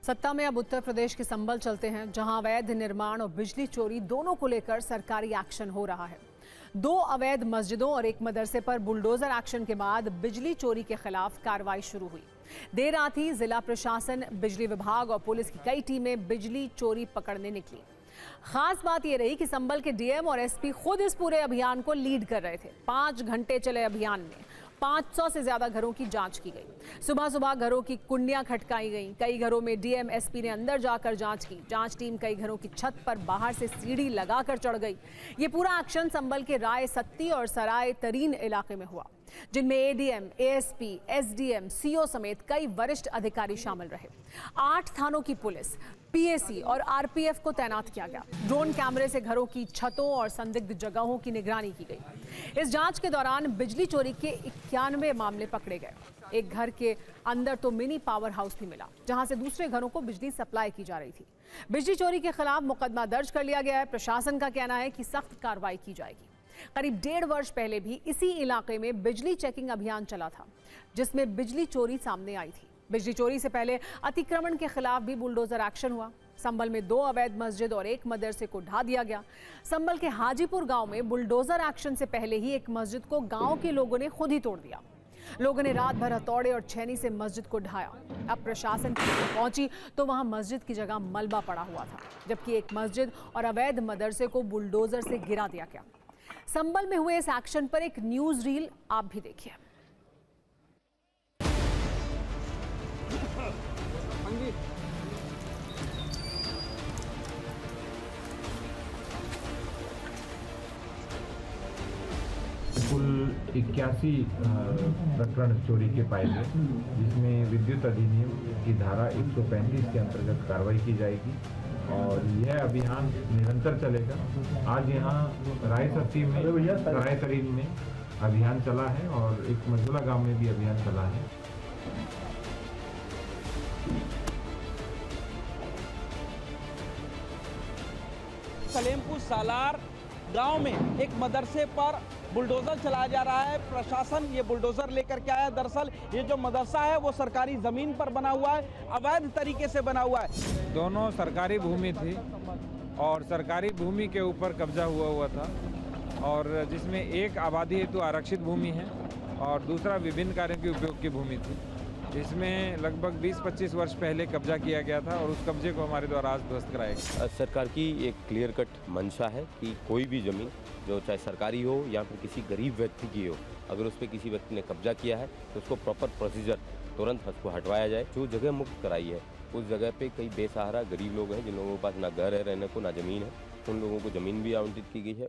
सत्ता में अब उत्तर प्रदेश के संभल चलते हैं, जहां अवैध निर्माण और बिजली चोरी दोनों को लेकर सरकारी एक्शन हो रहा है। 2 अवैध मस्जिदों और एक मदरसे पर बुलडोजर एक्शन के बाद बिजली चोरी के खिलाफ कार्रवाई शुरू हुई। देर रात ही जिला प्रशासन, बिजली विभाग और पुलिस की कई टीमें बिजली चोरी पकड़ने निकली। खास बात यह रही कि संभल के डीएम और एसपी खुद इस पूरे अभियान को लीड कर रहे थे। 5 घंटे चले अभियान में 500 से ज्यादा घरों की जांच की गई। सुबह सुबह घरों की कुंडियां खटकाई गईं। कई घरों में डीएम एसपी ने अंदर जाकर जांच की। जांच टीम कई घरों की छत पर बाहर से सीढ़ी लगाकर चढ़ गई। ये पूरा एक्शन संभल के राय सत्ती और सराय तरीन इलाके में हुआ, जिनमें एडीएम, एएसपी, एसडीएम, सीओ समेत कई वरिष्ठ अधिकारी शामिल रहे। 8 थानों की पुलिस, पीएसी और आरपीएफ को तैनात किया गया। ड्रोन कैमरे से घरों की छतों और संदिग्ध जगहों की निगरानी की गई। इस जांच के दौरान बिजली चोरी के 91 मामले पकड़े गए। एक घर के अंदर तो मिनी पावर हाउस भी मिला, जहां से दूसरे घरों को बिजली सप्लाई की जा रही थी। बिजली चोरी के खिलाफ मुकदमा दर्ज कर लिया गया है। प्रशासन का कहना है कि सख्त कार्रवाई की जाएगी। करीब 1.5 वर्ष पहले भी इसी इलाके में बिजली चेकिंग अभियान चला था, जिसमें बिजली चोरी सामने आई थी। बिजली चोरी से पहले अतिक्रमण के खिलाफ भी बुलडोजर एक्शन हुआ। संभल में 2 अवैध मस्जिद और एक मदरसे को ढा दिया गया। संभल के हाजीपुर गांव में बुलडोजर एक्शन से पहले ही एक मस्जिद को गांव के लोगों ने खुद ही तोड़ दिया। लोगों ने रात भर हथौड़े और छेनी से मस्जिद को ढाया। अब प्रशासन की टीम पहुंची तो वहां मस्जिद की जगह मलबा पड़ा हुआ था, जबकि एक मस्जिद और अवैध मदरसे को बुलडोजर से गिरा दिया गया। संभल में हुए इस एक्शन पर एक न्यूज रील आप भी देखिए। कुल 81 प्रकरण चोरी के पाए गए, जिसमें विद्युत अधिनियम की धारा 135 के अंतर्गत कार्रवाई की जाएगी और यह अभियान निरंतर चलेगा। आज यहाँ राय सत्ती में, सराय तरीन में अभियान चला है और एक मझोला गांव में भी अभियान चला है। सलेमपुर सालार गांव में एक मदरसे पर बुलडोजर चलाया जा रहा है। प्रशासन ये बुलडोजर लेकर के आया। दरअसल ये जो मदरसा है वो सरकारी जमीन पर बना हुआ है, अवैध तरीके से बना हुआ है। दोनों सरकारी भूमि थी और सरकारी भूमि के ऊपर कब्जा हुआ था, और जिसमें एक आबादी हेतु आरक्षित भूमि है और दूसरा विभिन्न कार्यों के उपयोग की भूमि थी। इसमें लगभग 20-25 वर्ष पहले कब्जा किया गया था और उस कब्जे को हमारे द्वारा आज ध्वस्त कराया गया। सरकार की एक क्लियर कट मंशा है कि कोई भी ज़मीन जो चाहे सरकारी हो या फिर किसी गरीब व्यक्ति की हो, अगर उस पर किसी व्यक्ति ने कब्जा किया है तो उसको प्रॉपर प्रोसीजर तुरंत उसको हटवाया जाए। जो जगह मुक्त कराई है उस जगह पे कई बेसहारा गरीब लोग हैं, जिन लोगों के पास ना घर है रहने को, ना ज़मीन है, उन लोगों को ज़मीन भी आवंटित की गई है।